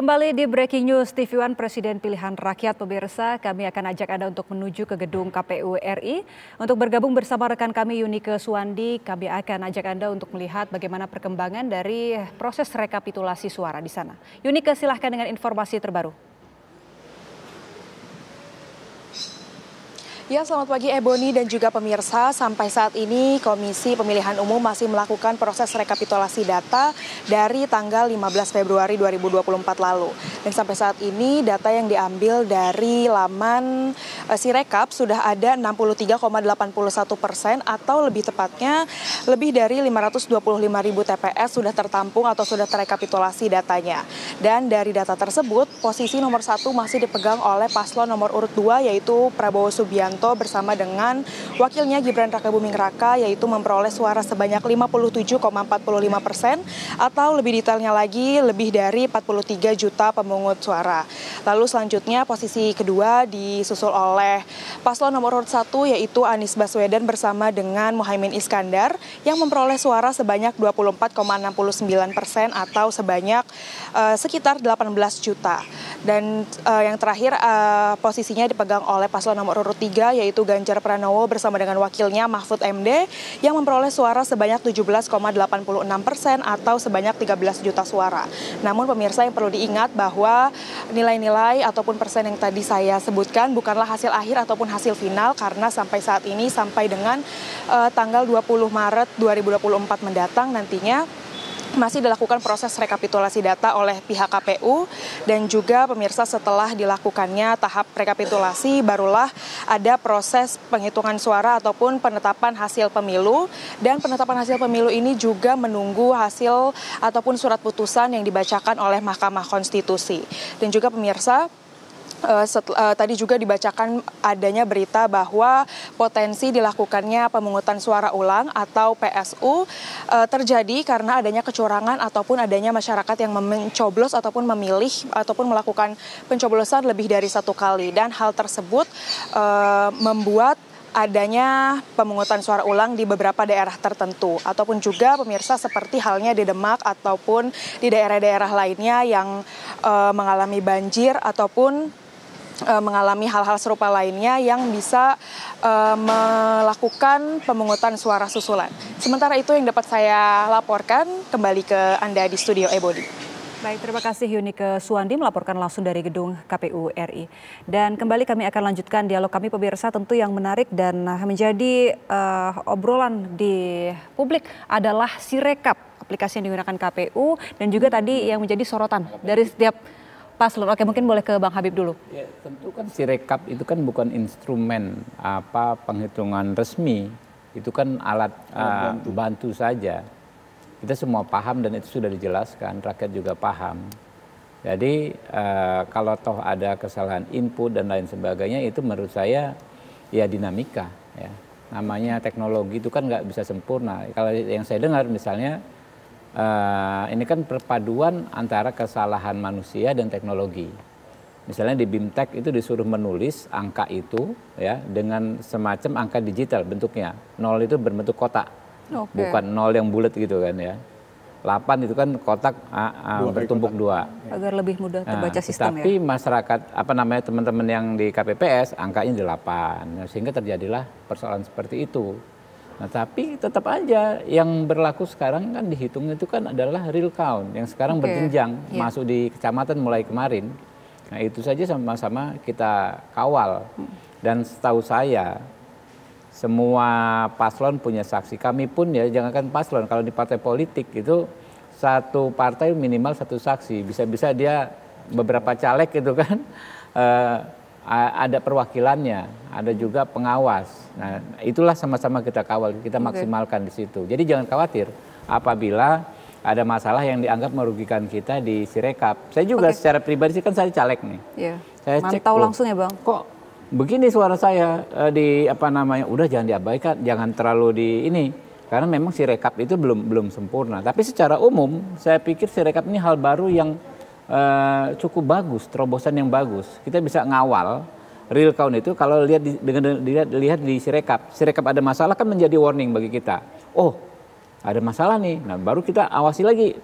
Kembali di Breaking News TV One, Presiden Pilihan Rakyat pemirsa, kami akan ajak Anda untuk menuju ke gedung KPU RI. Untuk bergabung bersama rekan kami Yunike Suwandi, kami akan ajak Anda untuk melihat bagaimana perkembangan dari proses rekapitulasi suara di sana. Yunike, silahkan dengan informasi terbaru. Ya, selamat pagi Ebony dan juga pemirsa. Sampai saat ini Komisi Pemilihan Umum masih melakukan proses rekapitulasi data dari tanggal 15 Februari 2024 lalu. Dan sampai saat ini data yang diambil dari laman Sirekap sudah ada 63,81% atau lebih tepatnya lebih dari 525.000 TPS sudah tertampung atau sudah terekapitulasi datanya. Dan dari data tersebut, posisi nomor 1 masih dipegang oleh paslon nomor urut 2 yaitu Prabowo Subianto bersama dengan wakilnya Gibran Rakabuming Raka, yaitu memperoleh suara sebanyak 57,45% atau lebih detailnya lagi lebih dari 43 juta pemungut suara. Lalu selanjutnya posisi kedua disusul oleh paslon nomor urut 1 yaitu Anies Baswedan bersama dengan Muhaimin Iskandar yang memperoleh suara sebanyak 24,69% atau sebanyak sekitar 18 juta. Dan yang terakhir posisinya dipegang oleh paslon nomor urut 3 yaitu Ganjar Pranowo bersama dengan wakilnya Mahfud MD yang memperoleh suara sebanyak 17,86% atau sebanyak 13 juta suara. Namun pemirsa yang perlu diingat bahwa nilai-nilai ataupun persen yang tadi saya sebutkan bukanlah hasil akhir ataupun hasil final karena sampai saat ini sampai dengan tanggal 20 Maret 2024 mendatang nantinya masih dilakukan proses rekapitulasi data oleh pihak KPU dan juga pemirsa setelah dilakukannya tahap rekapitulasi barulah ada proses penghitungan suara ataupun penetapan hasil pemilu, dan penetapan hasil pemilu ini juga menunggu hasil ataupun surat putusan yang dibacakan oleh Mahkamah Konstitusi. Dan juga pemirsa, tadi juga dibacakan adanya berita bahwa potensi dilakukannya pemungutan suara ulang atau PSU terjadi karena adanya kecurangan ataupun adanya masyarakat yang mencoblos ataupun memilih ataupun melakukan pencoblosan lebih dari satu kali, dan hal tersebut membuat adanya pemungutan suara ulang di beberapa daerah tertentu ataupun juga pemirsa seperti halnya di Demak ataupun di daerah-daerah lainnya yang mengalami banjir ataupun mengalami hal-hal serupa lainnya yang bisa melakukan pemungutan suara susulan. Sementara itu yang dapat saya laporkan, kembali ke Anda di studio Ebony. Baik, terima kasih Yunike Suwandi melaporkan langsung dari gedung KPU RI. Dan kembali kami akan lanjutkan dialog kami pemirsa, tentu yang menarik dan menjadi obrolan di publik adalah Sirekap, aplikasi yang digunakan KPU dan juga tadi yang menjadi sorotan dari setiap paslon. Oke, mungkin boleh ke Bang Habib dulu. Ya, tentu kan Sirekap itu kan bukan instrumen penghitungan resmi, itu kan alat bantu saja. Kita semua paham dan itu sudah dijelaskan, rakyat juga paham. Jadi kalau toh ada kesalahan input dan lain sebagainya, itu menurut saya ya dinamika. Ya. Namanya teknologi itu kan nggak bisa sempurna. Kalau yang saya dengar misalnya, ini kan perpaduan antara kesalahan manusia dan teknologi. Misalnya di BIMTEK itu disuruh menulis angka itu ya dengan semacam angka digital bentuknya. 0 itu berbentuk kotak, bukan 0 yang bulat gitu kan ya. 8 itu kan kotak bertumpuk 2. Agar lebih mudah terbaca sistem tapi masyarakat teman-teman yang di KPPS angkanya 8, sehingga terjadilah persoalan seperti itu. Nah, tapi tetap aja yang berlaku sekarang kan dihitung itu kan adalah real count yang sekarang berjenjang masuk di kecamatan mulai kemarin. Nah, itu saja sama-sama kita kawal. Dan setahu saya semua paslon punya saksi. Kami pun ya jangankan paslon, kalau di partai politik itu satu partai minimal satu saksi. Bisa-bisa dia beberapa caleg itu kan ada perwakilannya, ada juga pengawas. Nah, itulah sama-sama kita kawal, kita maksimalkan di situ. Jadi jangan khawatir apabila ada masalah yang dianggap merugikan kita di Sirekap. Saya juga secara pribadi kan saya caleg nih. Iya. Saya mantau langsung ya Bang. Kok begini suara saya udah jangan diabaikan, jangan terlalu di ini. Karena memang Sirekap itu belum sempurna. Tapi secara umum saya pikir Sirekap ini hal baru yang cukup bagus, terobosan yang bagus. Kita bisa ngawal real count itu kalau lihat di Sirekap. Sirekap ada masalah kan menjadi warning bagi kita. Oh, ada masalah nih. Nah, baru kita awasi lagi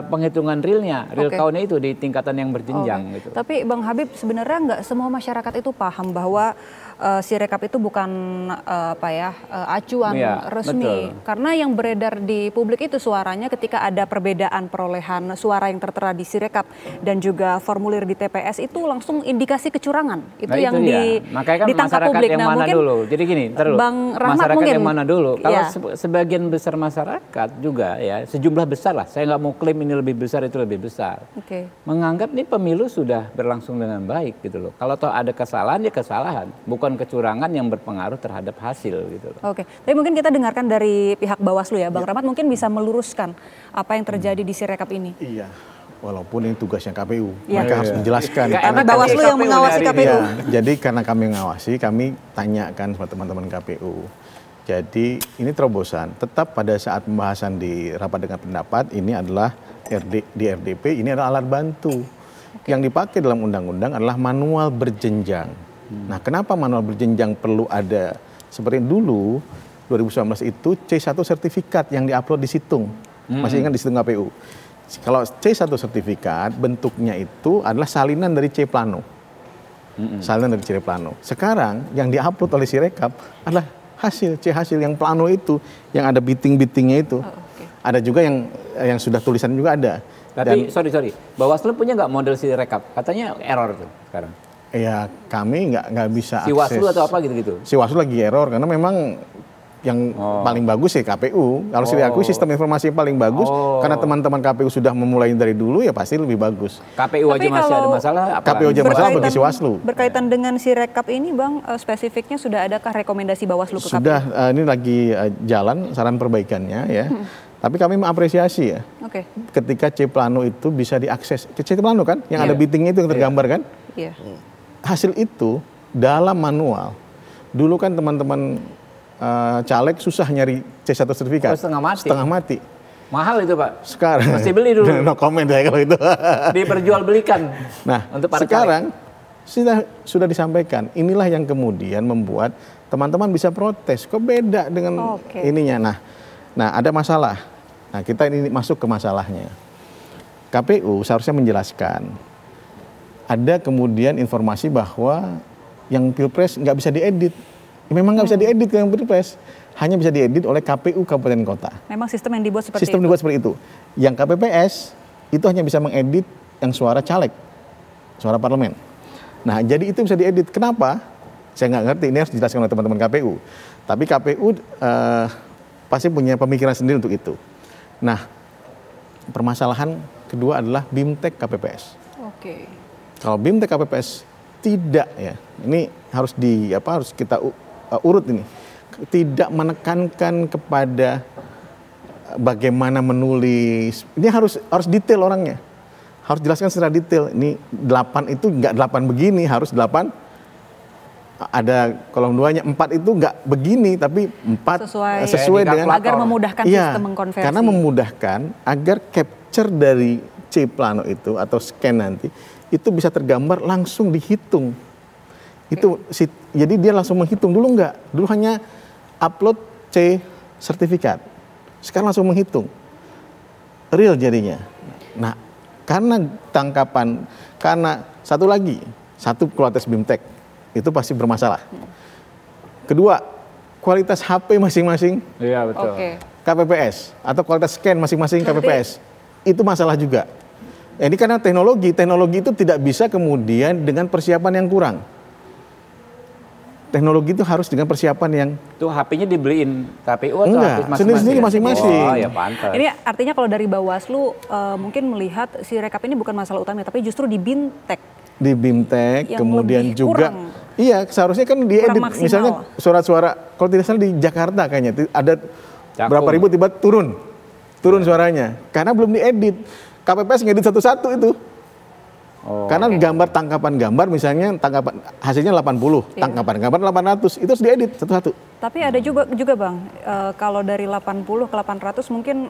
penghitungan real count-nya itu di tingkatan yang berjenjang. Gitu. Tapi Bang Habib, sebenarnya nggak semua masyarakat itu paham bahwa Sirekap itu bukan acuan resmi. Betul. Karena yang beredar di publik itu suaranya ketika ada perbedaan perolehan suara yang tertera di Sirekap dan juga formulir di TPS itu langsung indikasi kecurangan. Itu yang makanya kan ditangkap masyarakat publik. yang mana dulu. Jadi gini, Bang Rahmat masyarakat mungkin, yang mana dulu. Kalau sebagian besar masyarakat juga ya, sejumlah besar lah. Saya nggak mau klaim ini lebih besar, itu lebih besar. Menganggap nih pemilu sudah berlangsung dengan baik gitu loh. Kalau toh ada kesalahan, ya kesalahan. Bukan kecurangan yang berpengaruh terhadap hasil gitu loh. Tapi mungkin kita dengarkan dari pihak Bawaslu ya. Bang Rahmat mungkin bisa meluruskan apa yang terjadi di Sirekap ini. Iya. Walaupun ini tugasnya KPU, mereka harus menjelaskan. Karena Bawaslu yang mengawasi KPU. Jadi karena kami mengawasi, kami tanyakan sama teman-teman KPU. Jadi ini terobosan. Tetap pada saat pembahasan di rapat dengan pendapat, ini adalah di RDP, ini adalah alat bantu. Yang dipakai dalam undang-undang adalah manual berjenjang. Nah, kenapa manual berjenjang perlu ada? Seperti dulu 2019 itu C1 sertifikat yang diupload di situng. Masih ingat di situng KPU. Kalau C1 sertifikat bentuknya itu adalah salinan dari C plano. Salinan dari C plano. Sekarang yang diupload oleh Sirekap adalah C hasil yang plano itu, yang ada biting-bitingnya itu. Ada juga yang sudah tulisan juga ada. Tapi sorry, Bawaslu punya nggak model Sirekap? Katanya error tuh sekarang. Ya kami nggak bisa akses. Siwaslu atau apa gitu-gitu? Siwaslu lagi error karena memang yang paling bagus ya KPU. Kalau saya akui sistem informasi yang paling bagus karena teman-teman KPU sudah memulai dari dulu ya pasti lebih bagus. KPU aja masih ada masalah. KPU aja masalah bagi Siwaslu. Berkaitan dengan Sirekap ini Bang, spesifiknya sudah adakah rekomendasi Bawaslu ke KPU? Sudah, ini lagi jalan saran perbaikannya ya. Tapi kami mengapresiasi ya. Ketika C plano itu bisa diakses. C plano kan yang ada bitingnya itu yang tergambar kan? Iya. Hasil itu dalam manual. Dulu kan teman-teman caleg susah nyari C1 sertifikat. Setengah mati. Mahal itu Pak. Sekarang. Mesti beli dulu. No comment ya kalau itu. Diperjualbelikan. Nah, untuk para sekarang sudah disampaikan. Inilah yang kemudian membuat teman-teman bisa protes. Kok beda dengan ininya. Nah, ada masalah. Nah, kita ini masuk ke masalahnya. KPU seharusnya menjelaskan. Ada kemudian informasi bahwa yang Pilpres nggak bisa diedit. Memang nggak bisa diedit yang Pilpres. Hanya bisa diedit oleh KPU Kabupaten Kota. Memang sistem yang dibuat seperti itu? Sistem dibuat seperti itu. Yang KPPS itu hanya bisa mengedit yang suara caleg. Suara parlemen. Nah, jadi itu bisa diedit. Kenapa? Saya nggak ngerti. Ini harus dijelaskan oleh teman-teman KPU. Tapi KPU pasti punya pemikiran sendiri untuk itu. Nah, permasalahan kedua adalah BIMTEK KPPS. Kalau BIMTEK KPPS tidak ya, ini harus harus kita urut ini, tidak menekankan kepada bagaimana menulis. Ini harus detail orangnya, harus jelaskan secara detail. Ini 8 itu nggak 8 begini, harus 8. Ada kolom 2-nya 4 itu nggak begini, tapi 4 sesuai dengan agar memudahkan sistem mengkonversi. Karena memudahkan agar capture dari C plano itu atau scan nanti itu bisa tergambar langsung dihitung. Itu jadi dia langsung menghitung. Dulu enggak, dulu hanya upload C sertifikat. Sekarang langsung menghitung. Real jadinya. Nah, karena satu kualitas BIMTEK itu pasti bermasalah. Kedua, kualitas HP masing-masing. Iya, betul. KPPS atau kualitas scan masing-masing KPPS. Itu masalah juga. Ini karena teknologi itu tidak bisa kemudian dengan persiapan yang kurang. Teknologi itu harus dengan persiapan yang... Itu HP-nya dibeliin KPU atau masing-masing? Sendiri-sendiri masing-masing. Oh ya pantas. Ini artinya kalau dari Bawaslu mungkin melihat Sirekap ini bukan masalah utama, tapi justru di BIMTEK. Di BIMTEK, kemudian juga... Iya, seharusnya kan diedit. Misalnya suara-suara, kalau tidak salah di Jakarta kayaknya, ada berapa ribu tiba turun suaranya. Karena belum diedit. KPPS ngedit satu-satu itu. Karena tangkapan gambar misalnya hasilnya 80, tangkapan gambar 800, itu harus diedit satu-satu. Tapi ada juga Bang, kalau dari 80 ke 800 mungkin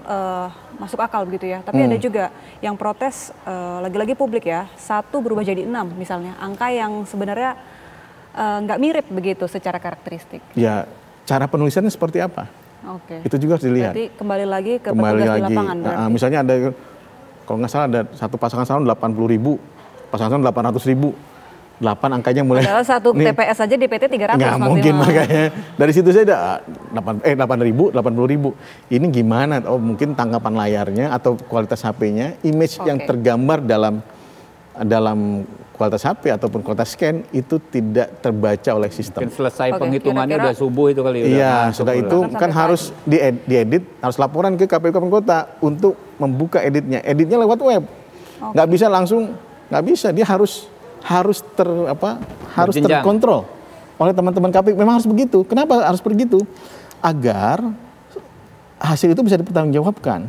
masuk akal begitu ya. Tapi ada juga yang protes, lagi-lagi publik ya, 1 berubah jadi 6 misalnya. Angka yang sebenarnya nggak mirip begitu secara karakteristik. Ya, cara penulisannya seperti apa? Oke. Itu juga harus dilihat. Berarti kembali lagi ke Kembali petugas di lagi. lapangan berarti. Misalnya ada, kalau nggak salah ada satu pasangan calon 80.000, pasangan calon 800.000. 8 angkanya mulai. Padahal satu nih, TPS aja DPT 300 nggak maksimal. mungkin, makanya dari situ saya ada 8.000, 80.000. Ini gimana? Oh mungkin tangkapan layarnya atau kualitas HP-nya, image yang tergambar dalam kualitas HP ataupun kualitas scan itu tidak terbaca oleh sistem. Mungkin selesai penghitungannya udah subuh itu kali. Iya, sudah itu kan harus diedit, harus laporan ke KPU Kabupaten Kota untuk membuka editnya. Editnya lewat web, nggak bisa langsung, nggak bisa. Dia harus terkontrol oleh teman-teman KPU. Memang harus begitu. Kenapa harus begitu? Agar hasil itu bisa dipertanggungjawabkan.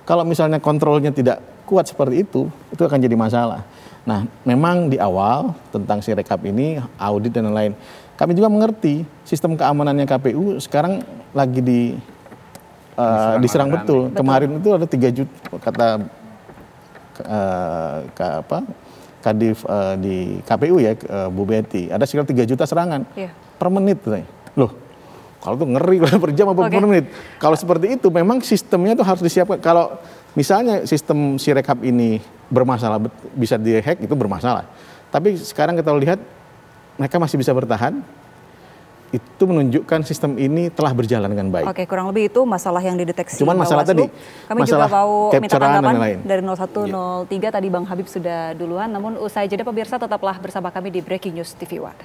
Kalau misalnya kontrolnya tidak kuat seperti itu akan jadi masalah. Nah, memang di awal tentang Sirekap ini, audit dan lain-lain, kami juga mengerti sistem keamanannya KPU sekarang lagi diserang betul. Kemarin itu ada 3 juta, kata Kadif di KPU ya, Bu Betty, ada sekitar 3 juta serangan per menit. Loh, kalau tuh ngeri per jam apa per menit. Kalau seperti itu memang sistemnya tuh harus disiapkan. Kalau misalnya sistem Sirekap ini bermasalah, bisa dihack, itu bermasalah. Tapi sekarang kita lihat mereka masih bisa bertahan. Itu menunjukkan sistem ini telah berjalan dengan baik. Oke, kurang lebih itu masalah yang dideteksi. Cuman masalah tadi, kami masalah juga mau minta tanggapan dari 0103 tadi Bang Habib sudah duluan. Namun usai jeda pemirsa tetaplah bersama kami di Breaking News TV One.